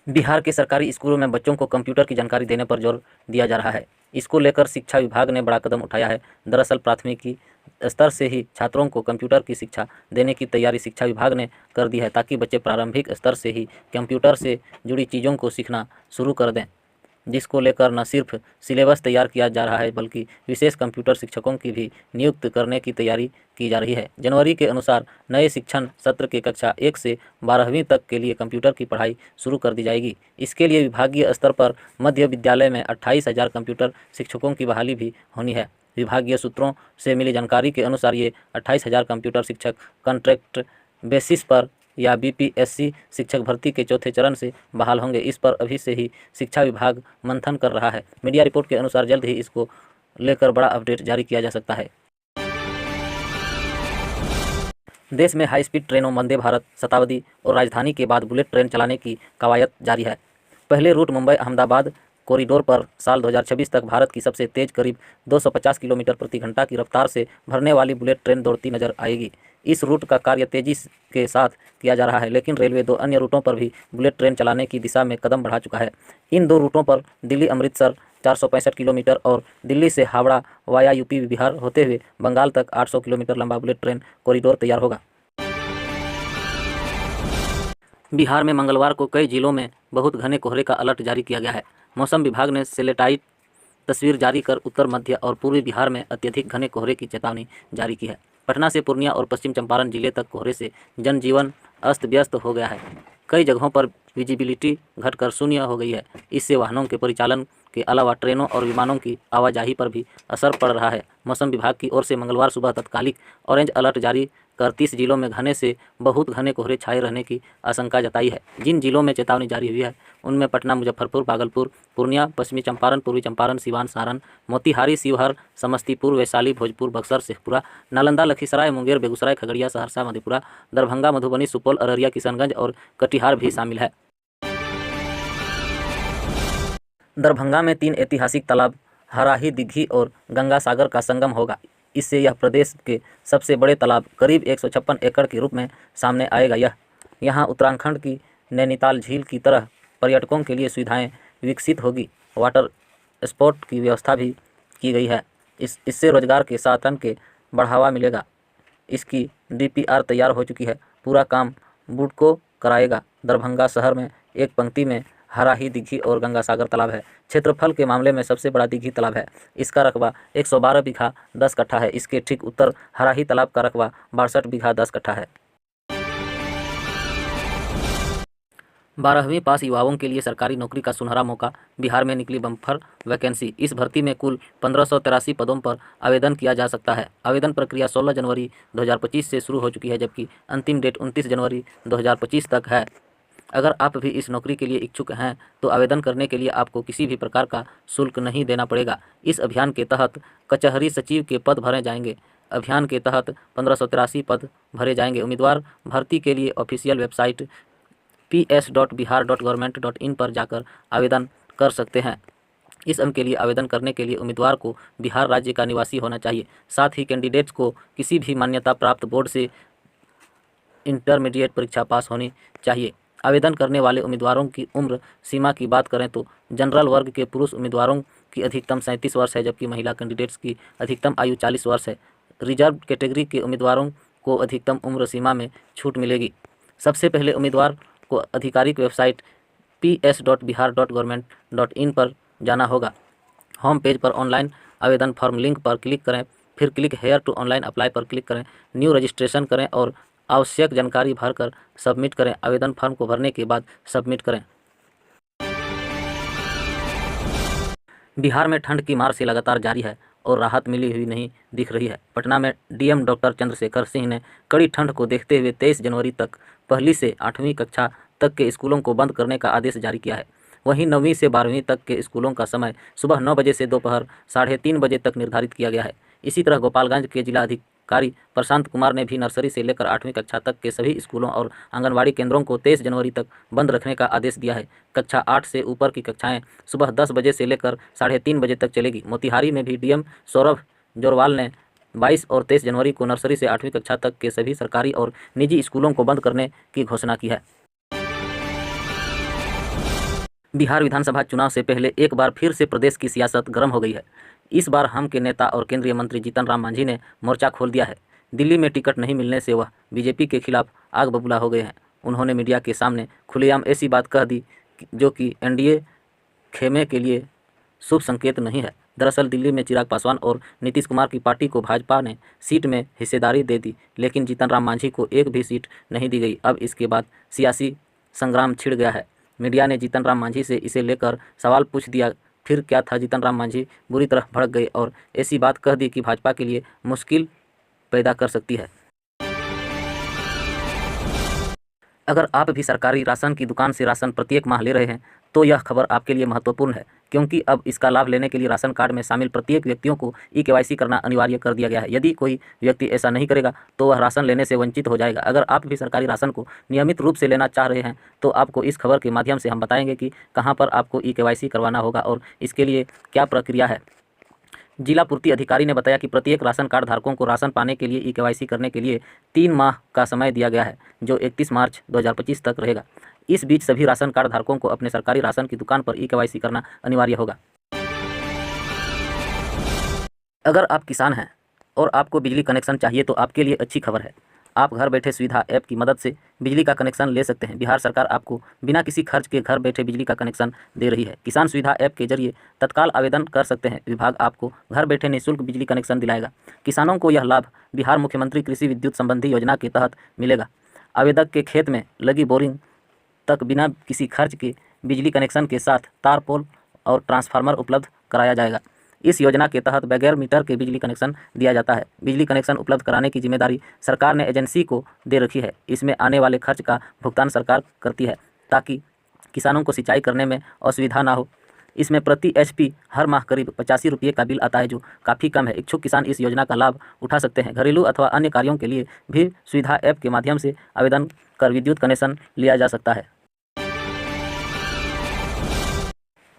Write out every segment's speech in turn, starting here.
बिहार के सरकारी स्कूलों में बच्चों को कंप्यूटर की जानकारी देने पर जोर दिया जा रहा है। इसको लेकर शिक्षा विभाग ने बड़ा कदम उठाया है। दरअसल प्राथमिकी स्तर से ही छात्रों को कंप्यूटर की शिक्षा देने की तैयारी शिक्षा विभाग ने कर दी है, ताकि बच्चे प्रारंभिक स्तर से ही कंप्यूटर से जुड़ी चीज़ों को सीखना शुरू कर दें, जिसको लेकर न सिर्फ सिलेबस तैयार किया जा रहा है, बल्कि विशेष कंप्यूटर शिक्षकों की भी नियुक्त करने की तैयारी की जा रही है। जनवरी के अनुसार नए शिक्षण सत्र के कक्षा 1 से 12वीं तक के लिए कंप्यूटर की पढ़ाई शुरू कर दी जाएगी। इसके लिए विभागीय स्तर पर मध्य विद्यालय में 28,000 कंप्यूटर शिक्षकों की बहाली भी होनी है। विभागीय सूत्रों से मिली जानकारी के अनुसार ये 28,000 कंप्यूटर शिक्षक कॉन्ट्रैक्ट बेसिस पर या बीपीएससी शिक्षक भर्ती के चौथे चरण से बहाल होंगे। इस पर अभी से ही शिक्षा विभाग मंथन कर रहा है। मीडिया रिपोर्ट के अनुसार जल्द ही इसको लेकर बड़ा अपडेट जारी किया जा सकता है। देश में हाई स्पीड ट्रेनों वंदे भारत, शताब्दी और राजधानी के बाद बुलेट ट्रेन चलाने की कवायद जारी है। पहले रूट मुंबई अहमदाबाद कॉरिडोर पर साल 2026 तक भारत की सबसे तेज करीब 250 किलोमीटर प्रति घंटा की रफ्तार से भरने वाली बुलेट ट्रेन दौड़ती नजर आएगी। इस रूट का कार्य तेजी के साथ किया जा रहा है, लेकिन रेलवे 2 अन्य रूटों पर भी बुलेट ट्रेन चलाने की दिशा में कदम बढ़ा चुका है। इन 2 रूटों पर दिल्ली अमृतसर 465 किलोमीटर और दिल्ली से हावड़ा वाया यूपी बिहार होते हुए बंगाल तक 800 किलोमीटर लंबा बुलेट ट्रेन कॉरिडोर तैयार होगा। बिहार में मंगलवार को कई जिलों में बहुत घने कोहरे का अलर्ट जारी किया गया है। मौसम विभाग ने सैटेलाइट तस्वीर जारी कर उत्तर मध्य और पूर्वी बिहार में अत्यधिक घने कोहरे की चेतावनी जारी की है। पटना से पूर्णिया और पश्चिम चंपारण जिले तक कोहरे से जनजीवन अस्त व्यस्त हो गया है। कई जगहों पर विजिबिलिटी घटकर शून्य हो गई है। इससे वाहनों के परिचालन के अलावा ट्रेनों और विमानों की आवाजाही पर भी असर पड़ रहा है। मौसम विभाग की ओर से मंगलवार सुबह तत्कालिक ऑरेंज अलर्ट जारी कर 30 जिलों में घने से बहुत घने कोहरे छाए रहने की आशंका जताई है। जिन जिलों में चेतावनी जारी हुई है उनमें पटना, मुजफ्फरपुर, भागलपुर, पूर्णिया, पश्चिमी चंपारण, पूर्वी चंपारण, सिवान, सारण, मोतिहारी, शिवहर, समस्तीपुर, वैशाली, भोजपुर, बक्सर, शेखपुरा, नालंदा, लखीसराय, मुंगेर, बेगूसराय, खगड़िया, सहरसा, मधेपुरा, दरभंगा, मधुबनी, सुपौल, अररिया, किशनगंज और कटिहार भी शामिल है। दरभंगा में 3 ऐतिहासिक तालाब हराही, दिघी और गंगा सागर का संगम होगा। इससे यह प्रदेश के सबसे बड़े तालाब करीब 156 एकड़ के रूप में सामने आएगा। यहाँ उत्तराखंड की नैनीताल झील की तरह पर्यटकों के लिए सुविधाएं विकसित होगी। वाटर स्पोर्ट की व्यवस्था भी की गई है। इससे रोजगार के साधन के बढ़ावा मिलेगा। इसकी डीपीआर तैयार हो चुकी है। पूरा काम बुडको कराएगा। दरभंगा शहर में एक पंक्ति में हराही, दिघी और गंगा सागर तालाब है। क्षेत्रफल के मामले में सबसे बड़ा दिघी तालाब है। इसका रकबा 112 बीघा 10 कट्ठा है। इसके ठीक उत्तर हराही तालाब का रकबा 62 बीघा 10 कट्ठा है। 12वीं पास युवाओं के लिए सरकारी नौकरी का सुनहरा मौका। बिहार में निकली बम्पर वैकेंसी। इस भर्ती में कुल 1583 पदों पर आवेदन किया जा सकता है। आवेदन प्रक्रिया 16 जनवरी 2025 से शुरू हो चुकी है, जबकि अंतिम डेट 29 जनवरी 2025 तक है। अगर आप भी इस नौकरी के लिए इच्छुक हैं तो आवेदन करने के लिए आपको किसी भी प्रकार का शुल्क नहीं देना पड़ेगा। इस अभियान के तहत कचहरी सचिव के पद भरे जाएंगे। अभियान के तहत 1583 पद भरे जाएंगे। उम्मीदवार भर्ती के लिए ऑफिशियल वेबसाइट ps.bihar.government.in पर जाकर आवेदन कर सकते हैं। इस अंक के लिए आवेदन करने के लिए उम्मीदवार को बिहार राज्य का निवासी होना चाहिए। साथ ही कैंडिडेट्स को किसी भी मान्यता प्राप्त बोर्ड से इंटरमीडिएट परीक्षा पास होनी चाहिए। आवेदन करने वाले उम्मीदवारों की उम्र सीमा की बात करें तो जनरल वर्ग के पुरुष उम्मीदवारों की अधिकतम 37 वर्ष है, जबकि महिला कैंडिडेट्स की अधिकतम आयु 40 वर्ष है। रिजर्व कैटेगरी के उम्मीदवारों को अधिकतम उम्र सीमा में छूट मिलेगी। सबसे पहले उम्मीदवार को आधिकारिक वेबसाइट ps.bihar.government.in पर जाना होगा। होम पेज पर ऑनलाइन आवेदन फॉर्म लिंक पर क्लिक करें, फिर click here to online apply पर क्लिक करें, न्यू रजिस्ट्रेशन करें और आवश्यक जानकारी भरकर सबमिट करें। आवेदन फॉर्म को भरने के बाद सबमिट करें। बिहार में ठंड की मार से लगातार जारी है और राहत मिली हुई नहीं दिख रही है। पटना में डीएम डॉक्टर चंद्रशेखर सिंह ने कड़ी ठंड को देखते हुए 23 जनवरी तक पहली से 8वीं कक्षा तक के स्कूलों को बंद करने का आदेश जारी किया है। वहीं 9वीं से 12वीं तक के स्कूलों का समय सुबह 9 बजे से दोपहर 3:30 बजे तक निर्धारित किया गया है। इसी तरह गोपालगंज के जिलाधिकारी प्रशांत कुमार ने भी नर्सरी से लेकर 8वीं कक्षा तक के सभी स्कूलों और आंगनबाड़ी केंद्रों को 23 जनवरी तक बंद रखने का आदेश दिया है। कक्षा 8 से ऊपर की कक्षाएं सुबह 10 बजे से लेकर 3:30 बजे तक चलेगी। मोतिहारी में भी डीएम सौरभ जोरवाल ने 22 और 23 जनवरी को नर्सरी से 8वीं कक्षा तक के सभी सरकारी और निजी स्कूलों को बंद करने की घोषणा की है। बिहार विधानसभा चुनाव से पहले एक बार फिर से प्रदेश की सियासत गर्म हो गई है। इस बार हम के नेता और केंद्रीय मंत्री जीतन राम मांझी ने मोर्चा खोल दिया है। दिल्ली में टिकट नहीं मिलने से वह बीजेपी के खिलाफ आग बबूला हो गए हैं। उन्होंने मीडिया के सामने खुलेआम ऐसी बात कह दी जो कि एनडीए खेमे के लिए शुभ संकेत नहीं है। दरअसल दिल्ली में चिराग पासवान और नीतीश कुमार की पार्टी को भाजपा ने सीट में हिस्सेदारी दे दी, लेकिन जीतन राम मांझी को एक भी सीट नहीं दी गई। अब इसके बाद सियासी संग्राम छिड़ गया है। मीडिया ने जीतन राम मांझी से इसे लेकर सवाल पूछ दिया। फिर क्या था, जीतन राम मांझी बुरी तरह भड़क गए और ऐसी बात कह दी कि भाजपा के लिए मुश्किल पैदा कर सकती है। अगर आप भी सरकारी राशन की दुकान से राशन प्रत्येक माह ले रहे हैं तो यह खबर आपके लिए महत्वपूर्ण है, क्योंकि अब इसका लाभ लेने के लिए राशन कार्ड में शामिल प्रत्येक व्यक्तियों को ई-केवाईसी करना अनिवार्य कर दिया गया है। यदि कोई व्यक्ति ऐसा नहीं करेगा तो वह राशन लेने से वंचित हो जाएगा। अगर आप भी सरकारी राशन को नियमित रूप से लेना चाह रहे हैं तो आपको इस खबर के माध्यम से हम बताएंगे कि कहाँ पर आपको ई-केवाईसी करवाना होगा और इसके लिए क्या प्रक्रिया है। जिला पूर्ति अधिकारी ने बताया कि प्रत्येक राशन कार्ड धारकों को राशन पाने के लिए ई-केवाईसी करने के लिए 3 माह का समय दिया गया है, जो 31 मार्च 2025 तक रहेगा। इस बीच सभी राशन कार्ड धारकों को अपने सरकारी राशन की दुकान पर ई-केवाईसी करना अनिवार्य होगा। अगर आप किसान हैं और आपको बिजली कनेक्शन चाहिए तो आपके लिए अच्छी खबर है। आप घर बैठे सुविधा ऐप की मदद से बिजली का कनेक्शन ले सकते हैं। बिहार सरकार आपको बिना किसी खर्च के घर बैठे बिजली का कनेक्शन दे रही है। किसान सुविधा ऐप के जरिए तत्काल आवेदन कर सकते हैं। विभाग आपको घर बैठे निःशुल्क बिजली कनेक्शन दिलाएगा। किसानों को यह लाभ बिहार मुख्यमंत्री कृषि विद्युत संबंधी योजना के तहत मिलेगा। आवेदक के खेत में लगी बोरिंग तक बिना किसी खर्च के बिजली कनेक्शन के साथ तार पोल और ट्रांसफार्मर उपलब्ध कराया जाएगा। इस योजना के तहत बगैर मीटर के बिजली कनेक्शन दिया जाता है। बिजली कनेक्शन उपलब्ध कराने की जिम्मेदारी सरकार ने एजेंसी को दे रखी है। इसमें आने वाले खर्च का भुगतान सरकार करती है ताकि किसानों को सिंचाई करने में असुविधा ना हो। इसमें प्रति HP हर माह करीब 85 रुपये का बिल आता है, जो काफ़ी कम है। इच्छुक किसान इस योजना का लाभ उठा सकते हैं। घरेलू अथवा अन्य कार्यों के लिए भी सुविधा ऐप के माध्यम से आवेदन कर विद्युत कनेक्शन लिया जा सकता है।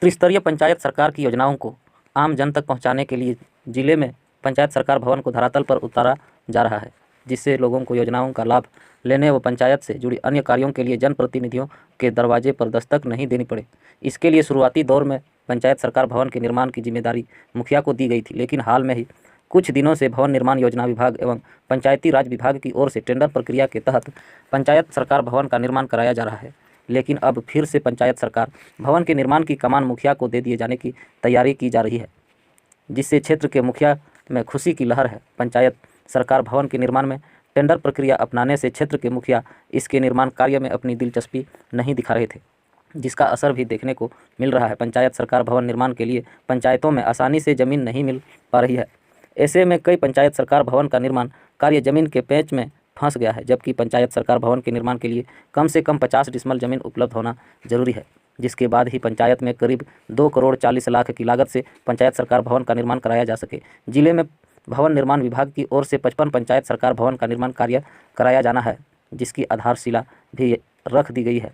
त्रिस्तरीय पंचायत सरकार की योजनाओं को आम जन तक पहुंचाने के लिए जिले में पंचायत सरकार भवन को धरातल पर उतारा जा रहा है, जिससे लोगों को योजनाओं का लाभ लेने व पंचायत से जुड़ी अन्य कार्यों के लिए जनप्रतिनिधियों के दरवाजे पर दस्तक नहीं देनी पड़े। इसके लिए शुरुआती दौर में पंचायत सरकार भवन के निर्माण की जिम्मेदारी मुखिया को दी गई थी, लेकिन हाल में ही कुछ दिनों से भवन निर्माण योजना विभाग एवं पंचायती राज विभाग की ओर से टेंडर प्रक्रिया के तहत पंचायत सरकार भवन का निर्माण कराया जा रहा है। लेकिन अब फिर से पंचायत सरकार भवन के निर्माण की कमान मुखिया को दे दिए जाने की तैयारी की जा रही है, जिससे क्षेत्र के मुखिया में खुशी की लहर है। पंचायत सरकार भवन के निर्माण में टेंडर प्रक्रिया अपनाने से क्षेत्र के मुखिया इसके निर्माण कार्य में अपनी दिलचस्पी नहीं दिखा रहे थे, जिसका असर भी देखने को मिल रहा है। पंचायत सरकार भवन निर्माण के लिए पंचायतों में आसानी से ज़मीन नहीं मिल पा रही है। ऐसे में कई पंचायत सरकार भवन का निर्माण कार्य जमीन के पेंच में फंस गया है, जबकि पंचायत सरकार भवन के निर्माण के लिए कम से कम 50 डिसमल जमीन उपलब्ध होना जरूरी है, जिसके बाद ही पंचायत में करीब 2 करोड़ 40 लाख की लागत से पंचायत सरकार भवन का निर्माण कराया जा सके। जिले में भवन निर्माण विभाग की ओर से 55 पंचायत सरकार भवन का निर्माण कार्य कराया जाना है, जिसकी आधारशिला भी रख दी गई है,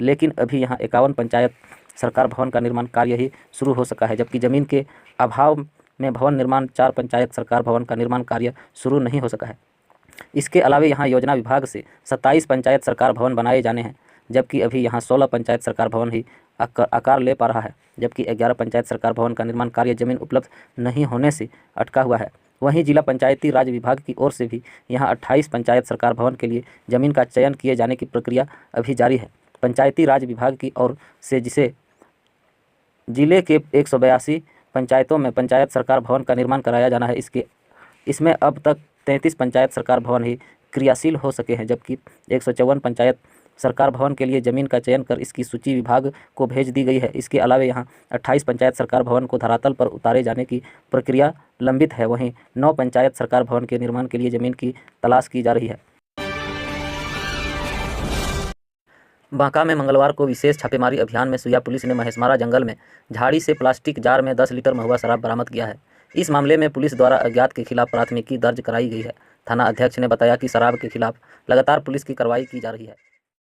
लेकिन अभी यहाँ 51 पंचायत सरकार भवन का निर्माण कार्य ही शुरू हो सका है, जबकि ज़मीन के अभाव में भवन निर्माण 4 पंचायत सरकार भवन का निर्माण कार्य शुरू नहीं हो सका है। इसके अलावा यहाँ योजना विभाग से 27 पंचायत सरकार भवन बनाए जाने हैं, जबकि अभी यहाँ 16 पंचायत सरकार भवन ही आकार ले पा रहा है, जबकि 11 पंचायत सरकार भवन का निर्माण कार्य जमीन उपलब्ध नहीं होने से अटका हुआ है। वहीं जिला पंचायती राज विभाग की ओर से भी यहाँ 28 पंचायत सरकार भवन के लिए ज़मीन का चयन किए जाने की प्रक्रिया अभी जारी है। पंचायती राज विभाग की ओर से जिसे जिले के 182 पंचायतों में पंचायत सरकार भवन का निर्माण कराया जाना है, इसमें अब तक 33 पंचायत सरकार भवन ही क्रियाशील हो सके हैं, जबकि 154 पंचायत सरकार भवन के लिए ज़मीन का चयन कर इसकी सूची विभाग को भेज दी गई है। इसके अलावा यहाँ 28 पंचायत सरकार भवन को धरातल पर उतारे जाने की प्रक्रिया लंबित है। वहीं 9 पंचायत सरकार भवन के निर्माण के लिए ज़मीन की तलाश की जा रही है। बांका में मंगलवार को विशेष छापेमारी अभियान में सुइया पुलिस ने महेशमारा जंगल में झाड़ी से प्लास्टिक जार में 10 लीटर महुआ शराब बरामद किया है। इस मामले में पुलिस द्वारा अज्ञात के खिलाफ प्राथमिकी दर्ज कराई गई है। थाना अध्यक्ष ने बताया कि शराब के खिलाफ लगातार पुलिस की कार्रवाई की जा रही है।